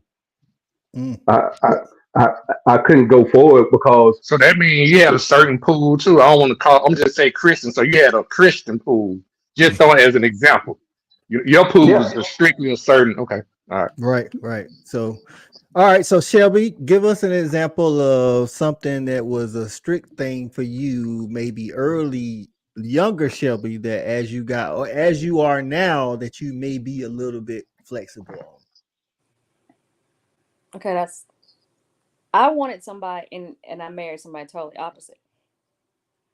Mm. I, I I I couldn't go forward because So that means you had a certain pool too. I don't want to call. I'm just say Christian. So you had a Christian pool. Just throwing it as an example. Your pool yeah, was strictly a certain. Okay. All right. Right. So, all right. So, Shelby, give us an example of something that was a strict thing for you, maybe early, younger Shelby, that as you got or as you are now, that you may be a little bit flexible Okay, I wanted somebody, and I married somebody totally opposite.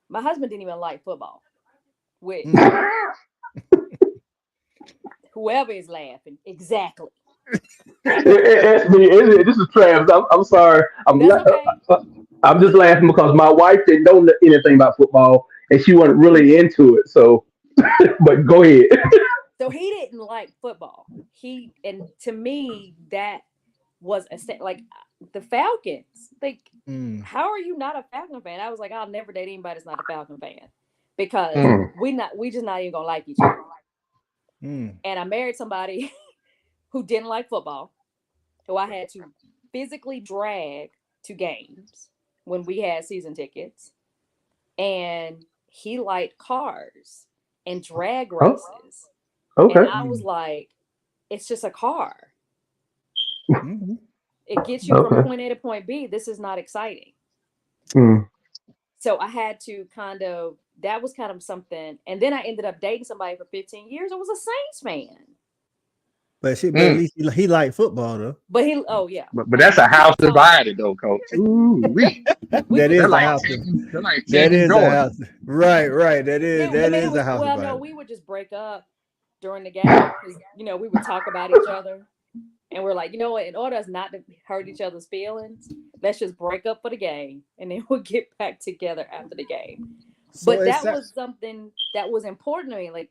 My husband didn't even like football, which on. whoever is laughing, exactly. this is Travis. I'm sorry. That's okay. I'm just He laughing because my wife didn't know anything about football and she wasn't really into it. So, but go ahead. so he didn't like football. And to me that was like the Falcons. Like, Mm. how are you not a Falcon fan? I was like, I'll never date anybody that's not a Falcon fan because Mm. we just not even gonna like each other. Mm. And I married somebody who didn't like football, who I had to physically drag to games when we had season tickets. And he liked cars and drag Oh, races. And okay. I was like, it's just a car. Mm-hmm. It gets you from Okay. point A to point B. This is not exciting. Mm. So I had to that was kind of something. And then I ended up dating somebody for 15 years. I was a Saints fan. But at Mm. least he liked football though. But oh yeah. But that's a house divided though, Coach. Ooh, We That was they're is a like house. divided. they're like That taking is a Georgia. house. Right. Yeah, I That mean it is a was house no, divided. we would just break up during the game because we would talk about each other. And we're like, you know what? In order us not to hurt each other's feelings, let's just break up for the game, and then we'll get back together after the game. So But it's that was something that was important to me. Like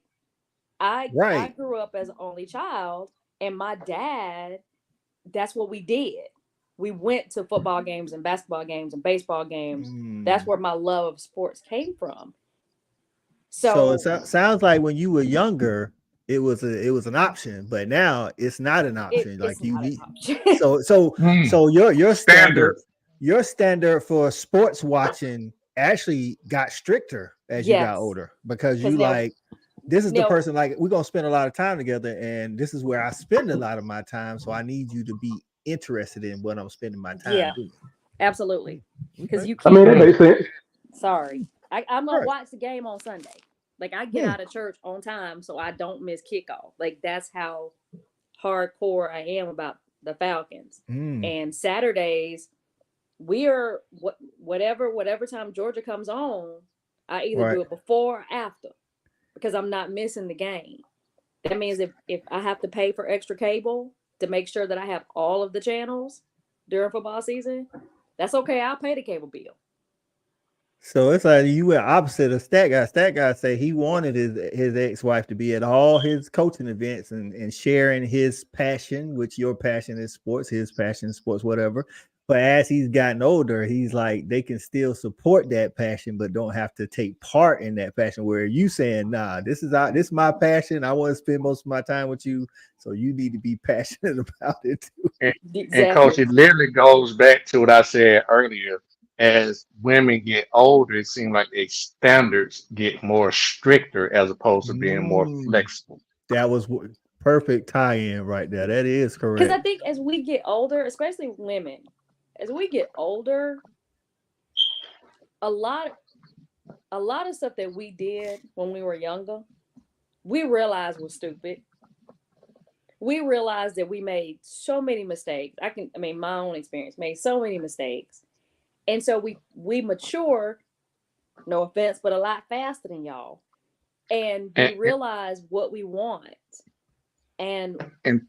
I right. grew up as an only child, and my dad, that's what we did. We went to football games and basketball games and baseball games. That's Mm. where my love of sports came from. So it So sounds like when you were younger, it was an option, but now it's not an option. it's Like you not an need. option. Mm. So Standard. your standard for sports watching actually got stricter as you got Yes, older because because you like this is the now person like we're gonna spend a lot of time together, and this is where I spend a lot of my time. So I need you to be interested in what I'm spending my time yeah, doing. absolutely. Because Okay. you I mean, can't. that Mm. makes sense. Sorry, I'm gonna Right. watch the game on Sunday. Like I get Hmm. out of church on time, so I don't miss kickoff. Like that's how hardcore I am about the Falcons. Mm. And Saturdays, we are whatever time Georgia comes on. I either Right. do it before or after because I'm not missing the game. That means if I have to pay for extra cable to make sure that I have all of the channels during football season, that's okay. I'll pay the cable bill. So it's like you were opposite of Stat Guy. Stat Guy said he wanted his ex-wife to be at all his coaching events and sharing his passion, which your passion is sports, his passion is sports, whatever. But as he's gotten older, he's like they can still support that passion, but don't have to take part in that passion. Where you saying, nah, this is my passion. I want to spend most of my time with you, so you need to be passionate about it too. And Coach, Exactly. it literally goes back to what I said earlier. As women get older, it seems like their standards get more stricter as opposed to being more Mm, flexible. that was perfect tie-in right there. That is Because I correct. think as we get older, especially women, as we get older, a lot of stuff that we did when we were younger, we realized was stupid. We realized that we made so many mistakes. My own experience made so many mistakes. And so we mature, no offense, but a lot faster than y'all. And we And realize what we want. And and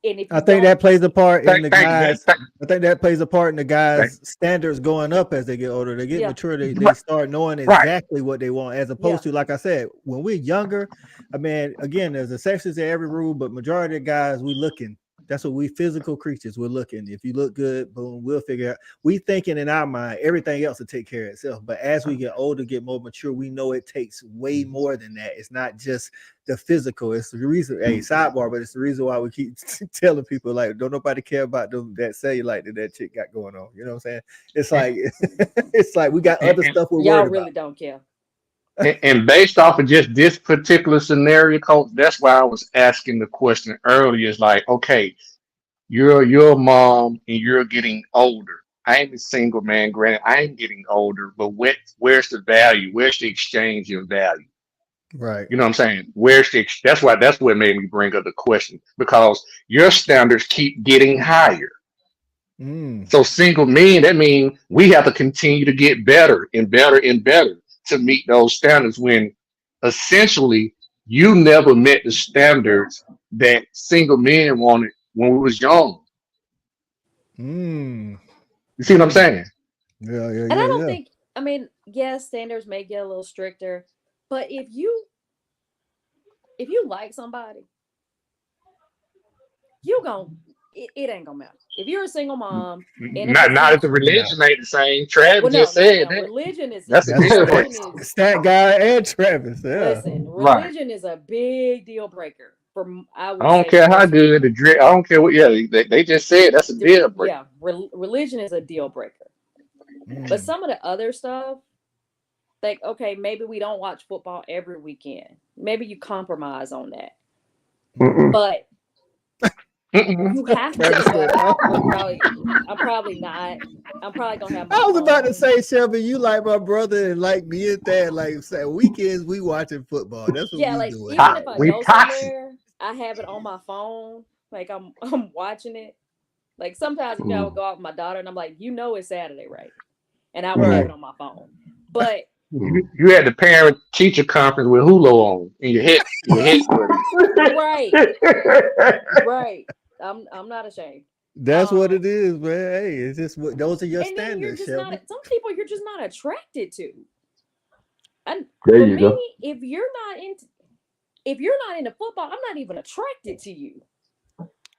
and if I you think don't that plays a part in the thank you, man. guys. I think that plays a part in the Thank- guys' standards going up as they get older. They get yeah, mature. They right, start knowing right. exactly what they want, as yeah, opposed to, like I said, when we're younger. I mean, again, there's exceptions to every rule, but majority of guys we looking That's what we physical creatures. We're looking. If you look good, boom, we'll figure out. We thinking in our mind, everything else will take care of itself. But as we get older, get more mature, we know it takes way more than that. It's not just the physical. It's the reason, hey, sidebar, but it's the reason why we keep telling people, like, don't nobody care about them that cellulite that chick got going on. You know what I'm saying? It's like it's like we got other stuff we're Y'all worried really about. don't care. And based off of just this particular scenario, coach, that's why I was asking the question earlier. Is like, okay, you're a mom and you're getting older. I ain't a single man, granted, I ain't getting older, but where's the value? Where's the exchange of value? Right. You know what I'm saying? That's what made me bring up the question because your standards keep getting higher. Mm. So single men, that means we have to continue to get better and better and better to meet those standards when essentially you never met the standards that single men wanted when we was young. Mm. You see what I'm Mm. saying? Yeah, And I don't think, I mean, yes, standards may get a little stricter, but if you like somebody, you gon' it ain't gonna matter. If you're a single mom in a Not if the position, religion ain't the same. Travis well, just no, said no, that. religion is That's a that's difference. Stat Guy and Travis. Yeah. listen, Right. religion is a big deal breaker for I I would don't say care how most good people. the drip. I don't care what. Yeah, they just said that's a deal breaker. Yeah, religion is a deal breaker. But Mm. some of the other stuff, like, okay, maybe we don't watch football every weekend. Maybe you compromise on that. Mm. But Mm-mm. you have to Travis said, watch. oh. I'm probably not. I'm probably gonna have my I was about to phone. say, Shelby, you like my brother and like me and Dad. Like, say, weekends we watching football. That's what Yeah, we like doing even here. if I We go toxic. somewhere, I have it on my phone. Like I'm watching it. Like sometimes, I would Mm. go out with my daughter and I'm like, it's Saturday, right? And I would have Right. it on my phone. But You had the parent teacher conference with Hulu on in your headquarters. right, right. I'm not ashamed. That's what Um, it is, man. Hey, it's just what those are your and then you're standards, just not. Shelby. Some people you're just not attracted to. And There for you me, go. if you're not into football, I'm not even attracted to you.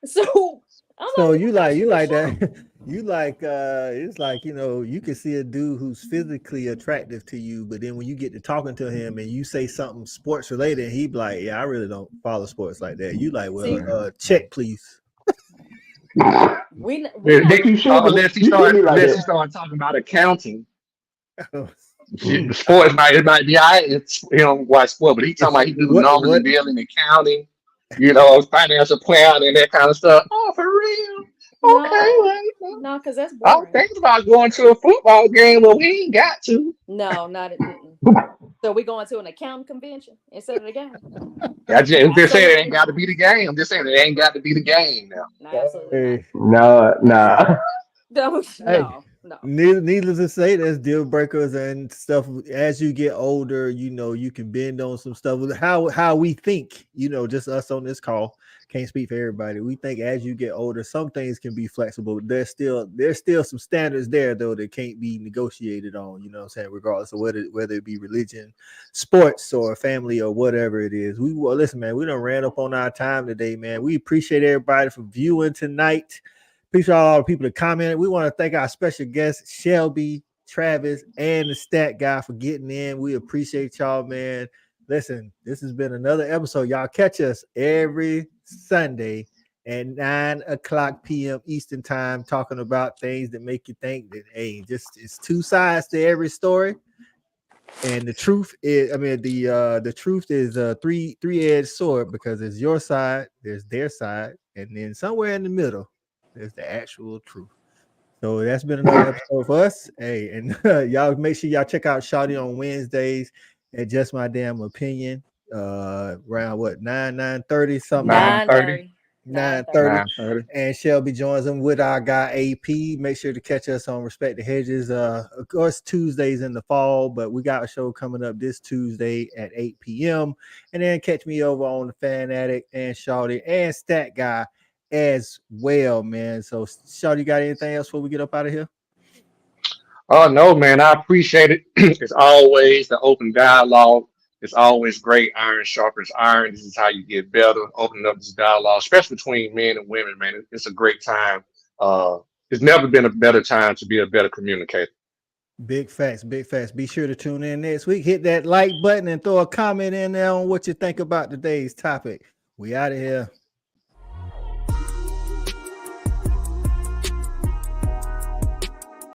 So I'm So not even gonna you shoot a like shot. that. You like it's like, you can see a dude who's physically attractive to you, but then when you get to talking to him and you say something sports related, he be like, yeah, I really don't follow sports like that. You like, well, See, check please. we not. Nick, you should be. You should be like Unless that. you start talking about accounting. Oh, The sport it might be I watch sport, but he talking about he do numbers what and dealing accounting, financial planning and that kind of stuff. Oh, for real? Okay, No, well, no, because that's I was boring. thinking about going to a football game, but we ain't got to. No, not it. So we going to an accounting convention instead of the game? I'm just saying it Absolutely ain't got to not. be the game. I'm just saying it ain't got to be the game now. No, absolutely not. hey, No, nah. No, hey, no, no. needless to say, there's deal breakers and stuff. As you get older, you can bend on some stuff. How we think, just us on this call can't speak for everybody. We think as you get older, some things can be flexible. There's still some standards there though that can't be negotiated on. You know what I'm saying? Regardless of whether it be religion, sports, or family or whatever it is. Listen, man. We done ran up on our time today, man. We appreciate everybody for viewing tonight. Appreciate all the people that commented. We want to thank our special guests, Shelby, Travis, and the stat guy for getting in. We appreciate y'all, man. Listen, this has been another episode. Y'all catch us every Sunday at 9 o'clock p.m. Eastern time, talking about things that make you think that, hey, just it's two sides to every story. And the truth is, the truth is a three-edged sword because it's your side, there's their side, and then somewhere in the middle, there's the actual truth. So that's been another episode for us. Hey, and y'all make sure y'all check out Shawty on Wednesdays at Just My Damn Opinion. Around what 9:30 something like Nine 9:30. thirty. 9:30. 9:30. And Shelby joins them with our guy AP. Make sure to catch us on Respect the Hedges. Of course, Tuesdays in the fall, but we got a show coming up this Tuesday at 8 p.m. And then catch me over on the Fan Addict and Shawty and Stat Guy as well, man. So, Shawty, you got anything else before we get up out of here? Oh no, man, I appreciate it. It's always the open dialogue. It's always great. Iron sharpens iron. This is how you get better, opening up this dialogue, especially between men and women, man. It's a great time. It's never been a better time to be a better communicator. Big facts, big facts. Be sure to tune in next week. Hit that like button and throw a comment in there on what you think about today's topic. We out of here.